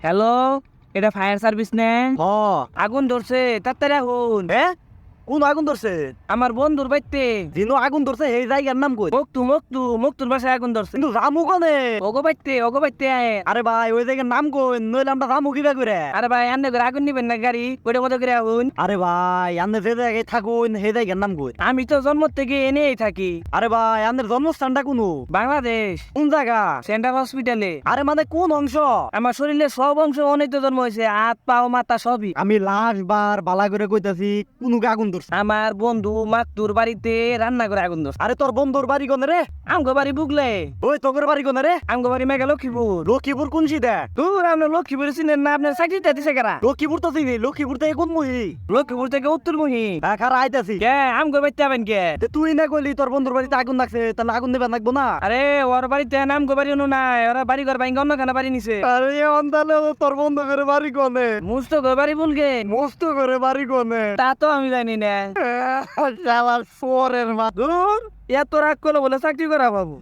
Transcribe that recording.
Hello, এটা fire service না? হ আগুন ধরছে, তাড়াতাড়ি আগুন। হ্যাঁ কোন আগুন ধরছে? আমার বন্ধুর বাইতে দিনও আগুন ধরছে এই জায়গার নাম কই? মুক্তুর বাসায় আগুন ধরছে। কিন্তু রামু কনে? ওগো বাইতে আয়। আরে ভাই ওই জায়গার নাম কই, নইলে আমরা রামু কিবা করে? আরে ভাই, আন্নে করে আগুন নিবেন না গাড়ি, ওইটা মতো করে আগুন। আরে ভাই আপনি যে জায়গায় থাকুন সেই জায়গার নাম কই? আমি তো জন্ম থেকে এনেই থাকি। আরে ভাই আপনার জন্মস্থানটা কোন? বাংলাদেশ, কোন জায়গা? সেন্ট্রাল হসপিটালে। আরে মানে কোন অংশ? আমার শরীরের সব অংশ অনেক তো জন্ম হয়েছে, হাত পাও মাথা সবই। আমি লাস্ট বার বালা করে কইতাছি কোন আগুন ধরছে? আমার বন্ধু মাকতুর বাড়িতে রান্না করে আগুন ধরছে। আরে তোর বন্ধুর বাড়ি কোনে রে? আমগো বাড়ি বুগলে। ওই তোর বাড়ি কোনে রে? আমগো বাড়ি মেঘা লক্ষ্মীপুর। লক্ষ্মীপুর কোন সিদা? দূর, আপনার লক্ষ্মীপুর চিনেন না? আপনার চাকরিটা দিছে কারা? লক্ষ্মীপুর তো চিনি, লক্ষ্মীপুর থেকে কোন মুহি? লক্ষ্মীপুর থেকে উত্তরমুখী। খারা আইতাছি। কে আমগো বাইতে আবেন কে? তুই না কইলি তোর বন্ধুর বাড়িতে আগুন লাগছে, তাহলে আগুন দেবা লাগবো না? আরে ওর বাড়িতে আমগো বাড়ি অনু নাই, ওরা বাড়ি ঘর ভাঙ্গা অন্য খানা বাড়ি নিছে। আরে অন্তালে তোর বন্ধু করে বাড়ি কোনে? মুস্ত ঘর বাড়ি বলগে। মস্ত করে বাড়ি কোনে? তা তো আমি জানি না। শালার সোরের মা। দূর, এত রাগ করলো বলে চাকরি করা বাবু।